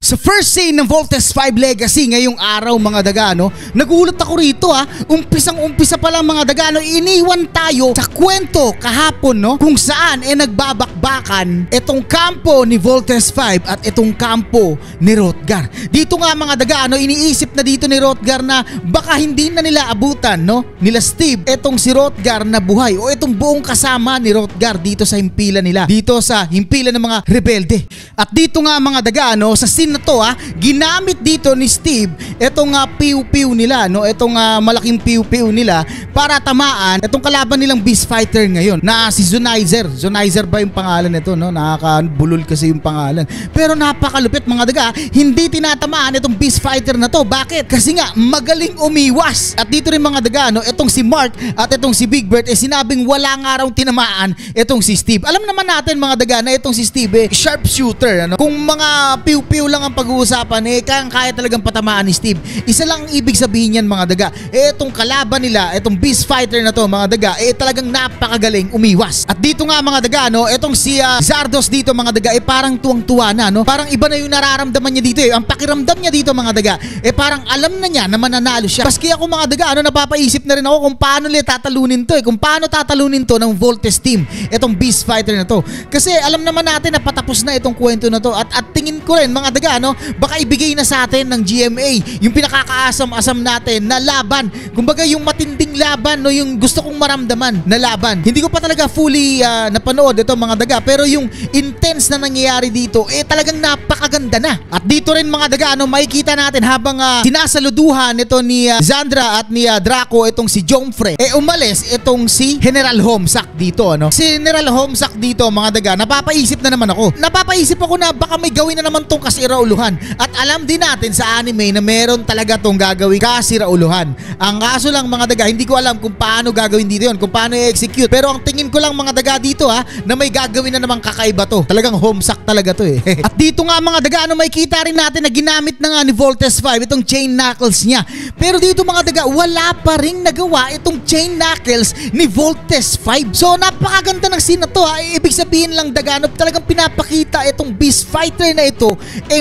Sa first scene ng Voltes 5 Legacy ngayong araw mga daga, no, nagulat ako rito umpisang-umpisa pa lang mga daga, no, iniwan tayo sa kwento kahapon, no, kung saan nagbabakbakan itong kampo ni Voltes 5 at itong kampo ni Hrothgar. Dito nga mga daga, no, iniisip na dito ni Hrothgar na baka hindi na nila abutan, no, nila Steve, itong si Hrothgar na buhay o itong buong kasama ni Hrothgar dito sa himpilan nila, dito sa himpilan ng mga rebelde. At dito nga mga daga, no, sa scene na to ginamit dito ni Steve itong piu-piu nila, no, itong malaking piu-piu nila para tamaan itong kalaban nilang beast fighter ngayon na si Zonizer. Zonizer ba yung pangalan nito, no? Nakakabulol kasi yung pangalan. Pero napakalupit mga daga, hindi tinatamaan itong beast fighter na to. Bakit? Kasi nga magaling umiwas. At dito rin mga daga, no, itong si Mark at itong si Big Bird sinabing wala nga raw tinamaan itong si Steve. Alam naman natin mga daga na itong si Steve sharpshooter, ano? Kung mga piu-piu lang ang pag-uusapan, kaya talagang patamaan ni Steve. Isa lang ang ibig sabihin yan mga daga, itong kalaban nila, itong beast fighter na to mga daga, talagang napakagaling umiwas. At dito nga mga daga, no, itong si Zardos dito mga daga, parang tuwang-tuwa na, no? Parang iba na yung nararamdaman niya dito, ang pakiramdam niya dito mga daga, parang alam na niya na mananalo siya. Paski ako mga daga, napapaisip na rin ako kung paano nila tatalunin to, kung paano tatalunin to ng Voltes team, itong beast fighter na to. Kasi alam naman natin na patapos na itong kwento na to, at tingin ko rin mga daga, no, baka ibigay na sa atin ng GMA yung pinakakaasam-asam natin na laban. Kumbaga yung matinding laban, no, yung gusto kong maramdaman na laban. Hindi ko pa talaga fully napanood ito mga daga, pero yung intense na nangyayari dito talagang napakaganda na. At dito rin mga daga, no, makikita natin habang sinasaluduhan ito ni Zandra at ni Draco itong si Jomfre, umalis itong si General Homsak dito, ano. Si General Homsak dito mga daga, napapaisip na naman ako. Napapaisip ako na baka may gawin na naman tong kasirauluhan. At alam din natin sa anime na meron talaga tong gagawin kasirauluhan. Ang kaso lang mga daga, hindi ko alam kung paano gagawin dito yun, kung paano i-execute. Pero ang tingin ko lang mga daga dito na may gagawin na namang kakaiba to. Talagang Homsak talaga to At dito nga mga daga, may kita rin natin na ginamit na nga ni Voltes 5 itong chain knuckles niya. Pero dito mga daga, wala pa ring nagawa itong chain knuckles ni Voltes 5. So napakaganda ng scene na to ibig sabihin lang daga, talagang pinapakita itong beast fighter na ito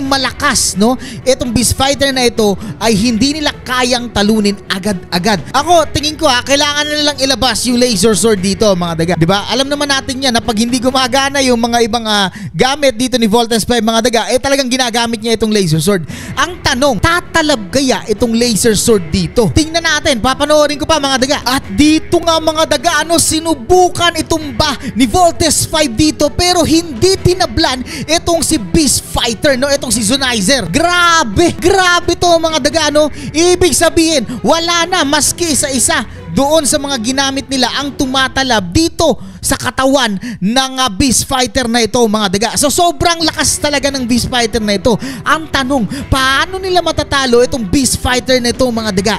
malakas, no? Itong beast fighter na ito ay hindi nila kayang talunin agad-agad. Ako tingin ko kailangan na nilang ilabas yung laser sword dito mga daga. 'Di ba? Alam naman natin 'yan na pag hindi gumagana yung mga ibang gamit dito ni Voltes 5 mga daga, talagang ginagamit niya itong laser sword. Ang tanong, tatalab kaya itong laser sword dito? Tingnan natin, papanoorin ko pa mga daga. At dito nga mga daga, sinubukan itumba ni Voltes 5 dito pero hindi tinablan itong si beast fighter, no, itong si Zonizer. Grabe to mga daga, no. Ibig sabihin wala na maski isa-isa doon sa mga ginamit nila ang tumatalab dito sa katawan ng beast fighter na ito mga daga. So sobrang lakas talaga ng beast fighter na ito. Ang tanong, paano nila matatalo itong beast fighter na ito mga daga?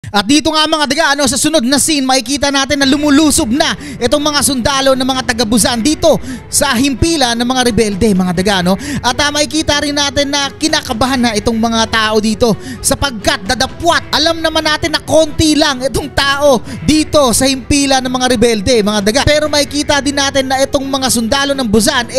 At dito nga mga daga, sa sunod na scene, makikita natin na lumulusob na itong mga sundalo ng mga taga-Busan dito sa himpilan ng mga rebelde mga daga, no? At makikita rin natin na kinakabahan na itong mga tao dito sapagkat dadapwat. Alam naman natin na konti lang itong tao dito sa himpilan ng mga rebelde mga daga. Pero makikita din natin na itong mga sundalo ng Busan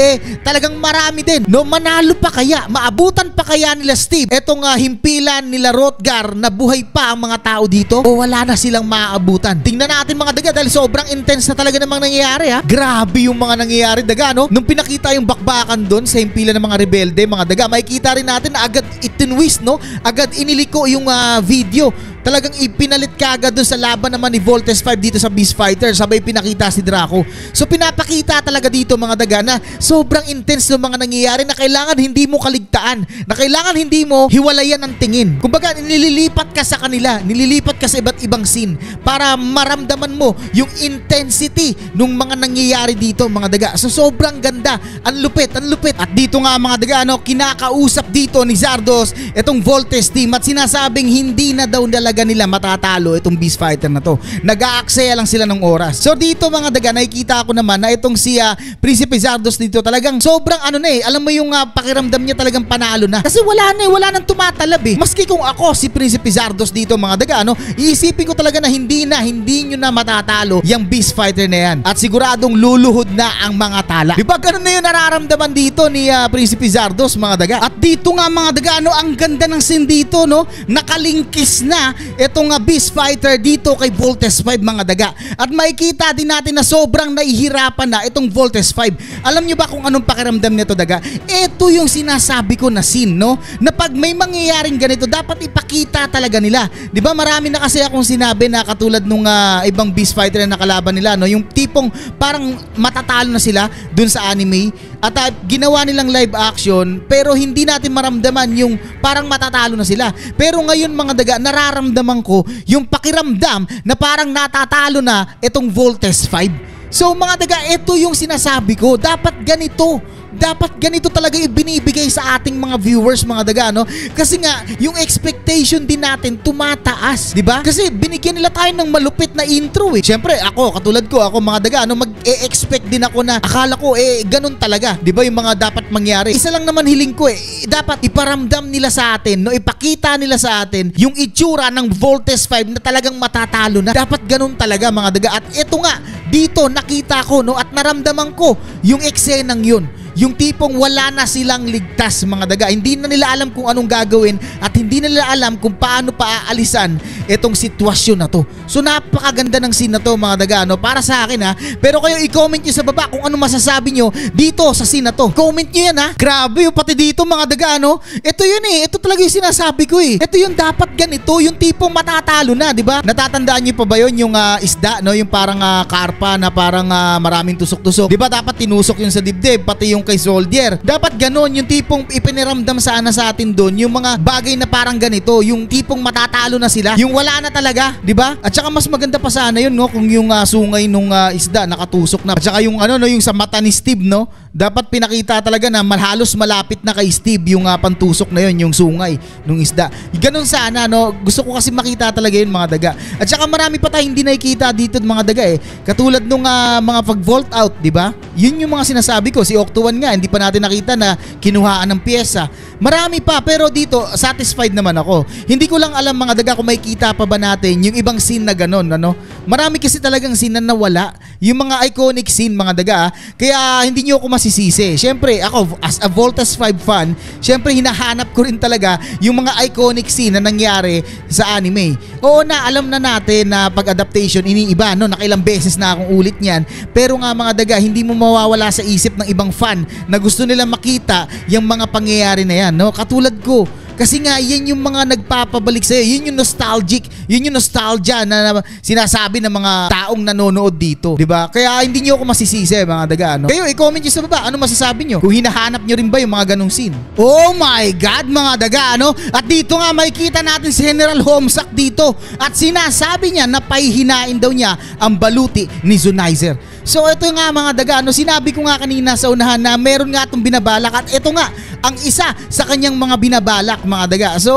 talagang marami din, no? Manalo pa kaya? Maabutan pa kaya nila Steve itong himpilan nila Hrothgar na buhay pa ang mga tao dito? O wala na silang maaabutan? Tingnan natin mga daga dahil sobrang intense na talaga namang nangyayari Grabe yung mga nangyayari daga, no? Nung pinakita yung bakbakan doon sa himpilan ng mga rebelde mga daga, makikita rin natin na agad itinwist, no? Agad iniliko yung video. Talagang ipinalit ka agad doon sa laban naman ni Voltes 5 dito sa beast fighter, sabay pinakita si Draco. So pinapakita talaga dito mga daga na sobrang intense ng mga nangyayari na kailangan hindi mo kaligtaan, na kailangan hindi mo hiwalayan ang tingin. Kumbaga nililipat ka sa kanila, nililipat ka sa iba't ibang scene para maramdaman mo yung intensity ng mga nangyayari dito mga daga. So sobrang ganda, ang lupit. At dito nga mga daga, kinakausap dito ni Zardos itong Voltes team at sinasabing hindi na daw nila talaga nila matatalo itong Beast Fighter na to. Nag-aaksaya lang sila ng oras. So dito mga daga, nakikita ko naman na itong si Prinsipe Zardos dito talagang sobrang ano na eh. Alam mo yung pakiramdam niya talagang panalo na. Kasi wala na eh, wala nang tumatalab eh. Maski kung ako si Prinsipe Zardos dito mga daga, iisipin ko talaga na hindi nyo na matatalo yung Beast Fighter na yan. At siguradong luluhod na ang mga tala. Diba ganun na yung nararamdaman dito ni Prinsipe Zardos mga daga. At dito nga mga daga, ang ganda ng scene dito, no? Nakalingkis na itong Beast Fighter dito kay Voltes 5 mga daga. At makikita din natin na sobrang naihirapan na itong Voltes 5. Alam nyo ba kung anong pakiramdam nito daga? Ito yung sinasabi ko na scene, no? Na pag may mangyayaring ganito, dapat ipakita talaga nila. Diba marami na kasi akong sinabi na katulad nung ibang Beast Fighter na nakalaban nila, no? Yung tipong parang matatalo na sila dun sa anime. At ginawa nilang live action pero hindi natin maramdaman yung parang matatalo na sila. Pero ngayon mga daga, nararamdaman ko yung pakiramdam na parang natatalo na itong Voltes 5. So mga daga, ito yung sinasabi ko, dapat ganito. Dapat ganito talaga ibinibigay sa ating mga viewers mga daga, no? Kasi nga yung expectation din natin tumataas, di ba? Kasi binigyan nila tayo ng malupit na intro eh. Syempre ako, katulad ko, ako mga daga, mag-expect din ako na akala ko ganun talaga, di ba? Yung mga dapat mangyari. Isa lang naman hiling ko dapat iparamdam nila sa atin, no? Ipakita nila sa atin yung itsura ng Voltes 5 na talagang matatalo na. Dapat ganun talaga mga daga. At ito nga, dito nakita ko, no? At naramdaman ko yung eksenang yun. Yung tipong wala na silang ligtas mga daga. Hindi na nila alam kung anong gagawin at hindi na nila alam kung paano paaalisan itong sitwasyon na to. So napakaganda ng scene na to mga daga, no? Para sa akin ha. Pero kayo i-comment nyo sa baba kung ano masasabi nyo dito sa scene na to. Comment nyo yan ha. Grabe yung pati dito mga daga, no? Ito yun eh. Ito talaga yung sinasabi ko eh. Ito yung dapat ganito. Yung tipong matatalo na, di ba? Natatandaan nyo pa ba yun yung isda, no? Yung parang karpa na parang maraming tusok-tusok. Di ba dapat tinusok yun sa dibdib? Pati yung kay Soldier. Dapat ganon, yung tipong ipiniramdam sana sa atin doon, yung mga bagay na parang ganito, yung tipong matatalo na sila, yung wala na talaga, di ba? At saka mas maganda pa sana yun, no, kung yung sungay nung isda nakatusok na. At saka yung no, yung sa mata ni Steve, no, dapat pinakita talaga na halos malapit na kay Steve yung pantusok na yun, yung sungay nung isda. Ganon sana, no. Gusto ko kasi makita talaga yun mga daga. At saka marami pa tayong hindi nakikita dito mga daga eh. Katulad nung mga pag-vault out, di ba? Yun yung mga sinasabi ko, si Octo nga, hindi pa natin nakita na kinuhaan ng pyesa. Marami pa, pero dito satisfied naman ako. Hindi ko lang alam mga daga kung may kita pa ba natin yung ibang scene na ganon, ano? Marami kasi talagang scene na nawala. Yung mga iconic scene mga daga, kaya hindi nyo ako masisisi. Syempre, ako as a Voltes 5 fan, syempre hinahanap ko rin talaga yung mga iconic scene na nangyari sa anime. Oo na, alam na natin na pag-adaptation iniiba, no? Nakailang beses na akong ulit niyan. Pero nga mga daga, hindi mo mawawala sa isip ng ibang fan na gusto nila makita yung mga pangyayari na yan, no? Katulad ko. Kasi nga, yan yung mga nagpapabalik sa'yo. Yun yung nostalgic. Yun yung nostalgia na sinasabi ng mga taong nanonood dito. Diba? Kaya hindi nyo ako masisisi, mga daga. No? Kayo, i-comment nyo sa baba. Ano masasabi nyo? Kung hinahanap nyo rin ba yung mga ganong scene? Oh my God, mga daga. No? At dito nga, makikita natin si General Homestuck dito. At sinasabi niya na pahihinain daw niya ang baluti ni Zunizer. So ito nga mga daga, no, sinabi ko nga kanina sa unahan na meron nga itong binabalak at ito nga ang isa sa kanyang mga binabalak mga daga. So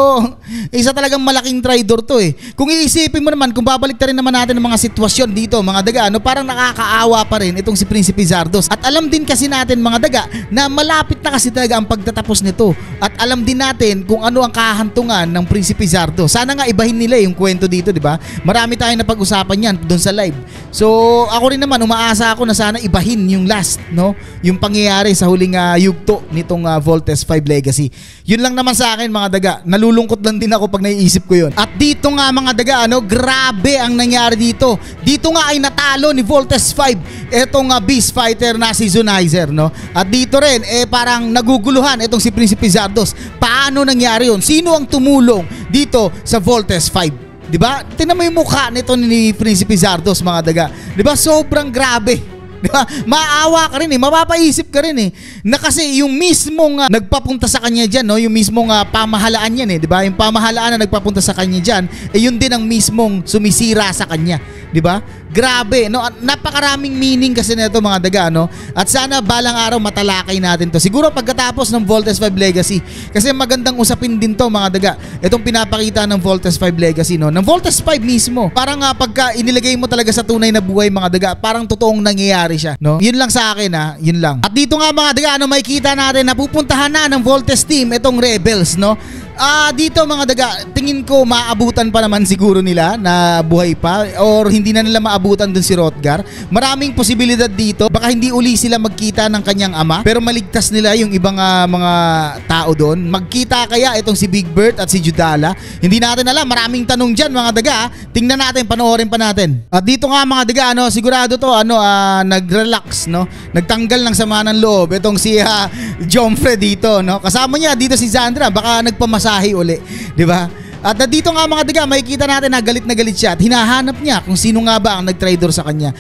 isa talagang malaking traitor to eh. Kung iisipin mo naman, kung babalik rin naman natin ang mga sitwasyon dito mga daga, no, parang nakakaawa pa rin itong si Prinsipe Zardos. At alam din kasi natin mga daga na malapit na kasi talaga ang pagtatapos nito. At alam din natin kung ano ang kahantungan ng Prinsipe Zardos. Sana nga ibahin nila yung kwento dito, di ba? Marami tayong napag-usapan yan doon sa live. So ako rin naman umaasa ako na sana ibahin yung last, no? Yung pangyayari sa huling yugto nitong Voltes 5 Legacy. Yun lang naman sa akin mga daga. Nalulungkot lang din ako pag naiisip ko yun. At dito nga mga daga, ano, grabe ang nangyari dito. Dito nga ay natalo ni Voltes 5 etong Beast Fighter na si Zunizer, no? At dito rin parang naguguluhan itong si Prinsipe Zardos. Paano nangyari yun? Sino ang tumulong dito sa Voltes 5? Diba? Tingnan mo yung mukha nito ni Prinsipe Zardos mga daga. Diba? Sobrang grabe. Diba? Maawa ka rin eh. Mapapaisip ka rin eh. Na kasi yung mismong nagpapunta sa kanya dyan, no? Yung mismong pamahalaan yan eh. Diba? Yung pamahalaan na nagpapunta sa kanya dyan, yun din ang mismong sumisira sa kanya. 'di ba? Grabe, no? Napakaraming meaning kasi nito mga daga, no? At sana balang araw matalakay natin to. Siguro pagkatapos ng Voltes 5 Legacy. Kasi magandang usapin din to mga daga. Itong pinapakita ng Voltes 5 Legacy, no? Ng Voltes 5 mismo. Parang pagka inilagay mo talaga sa tunay na buhay mga daga, parang totoong nangyayari siya, no? Yun lang sa akin, ha? Yun lang. At dito nga mga daga, ano, makikita natin na pupuntahan na ng Voltes team itong Rebels, no? Dito mga daga, tingin ko maabutan pa naman siguro nila na buhay pa or hindi na nila maabutan dun si Hrothgar. Maraming posibilidad dito. Baka hindi uli sila magkita ng kanyang ama pero maligtas nila yung ibang mga tao doon. Magkita kaya itong si Big Bird at si Judala? Hindi natin alam. Maraming tanong dyan mga daga. Tingnan natin, panoorin pa natin. At dito nga mga daga, sigurado to nag-relax, no? Nagtanggal ng sama ng loob itong si Jomfre dito, no? Kasama niya dito si Zandra. Baka nagpamasahe uli, di ba? At dito nga mga daga, makikita natin na galit siya at hinahanap niya kung sino nga ba ang nag-traitor sa kanya.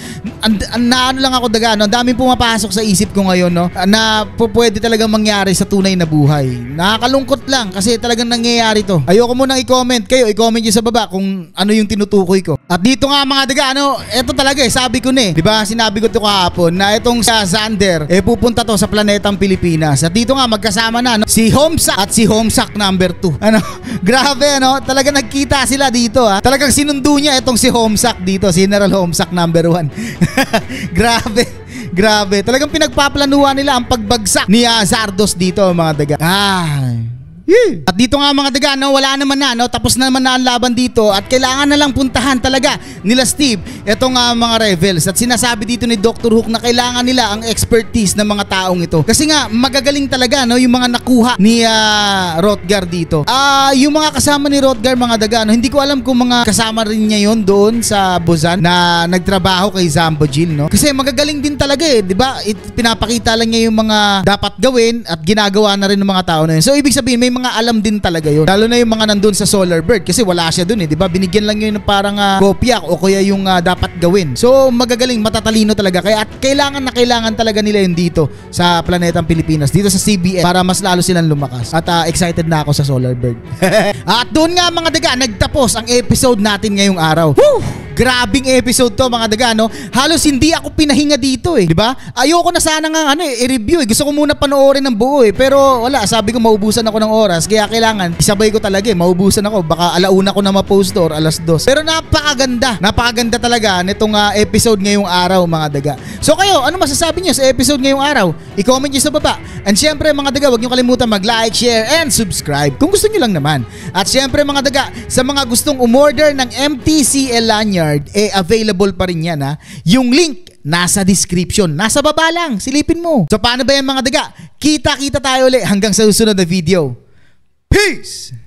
Naano lang ako daga, no? Ang daming pumapasok sa isip ko ngayon, no? Na pwede talagang mangyari sa tunay na buhay. Nakakalungkot lang kasi talagang nangyayari to. Ayoko munang i-comment kayo, i-comment nyo sa baba kung ano yung tinutukoy ko. At dito nga mga daga, eto talaga sabi ko na di ba? Sinabi ko to kahapon na itong sa Xander pupunta to sa planetang Pilipinas. At dito nga magkasama na, no? Si Homesak at si Homesak number 2. Grabe, talaga nagkita sila dito, ha. Talagang sinundo niya itong si Homesak dito, si General Homesak number 1. Grabe. Talagang pinagpaplanuhan nila ang pagbagsak ni Zardos dito mga daga. At dito nga mga daga, wala naman na, tapos na naman na ang laban dito at kailangan na lang puntahan talaga nila Steve itong mga Rebels. At sinasabi dito ni Dr. Hook na kailangan nila ang expertise ng mga taong ito. Kasi nga magagaling talaga, yung mga nakuha ni Hrothgar dito. Yung mga kasama ni Hrothgar mga daga, hindi ko alam kung mga kasama rin niya yon doon sa Buzan na nagtrabaho kay Zambojil, no? Kasi magagaling din talaga di ba? Pinapakita lang niya yung mga dapat gawin at ginagawa na rin ng mga tao na yun. So ibig sabihin may mga alam din talaga yun. Lalo na yung mga nandun sa Solar Bird kasi wala siya dun di ba? Binigyan lang yun ng parang kopya o kaya yung dapat gawin. So magagaling, matatalino talaga. Kaya at kailangan talaga nila yun dito sa planetang Pilipinas, dito sa CBN para mas lalo silang lumakas. At excited na ako sa Solar Bird. At doon nga mga daga, nagtapos ang episode natin ngayong araw. Woo! Grabing episode to mga daga, Halos hindi ako pinahinga dito di ba? Ayoko na sana nga i-review Gusto ko muna panoorin ng buo pero wala, sabi ko maubusan ako ng oras kaya kailangan isabay ko talaga maubusan ako, baka alauna ko na ma-post or alas 2. Pero napakaganda talaga nitong episode ngayong araw mga daga. So kayo, ano masasabi niyo sa episode ngayong araw? I-comment niyo sa baba. And syempre mga daga, huwag niyo kalimutan mag-like, share, and subscribe kung gusto niyo lang naman. At syempre mga daga, sa mga gustong umorder ng MTCL lanyard, available pa rin yan Yung link nasa description, nasa baba lang, silipin mo. So paano ba yan mga daga? Kita tayo ulit hanggang sa susunod na video. Peace!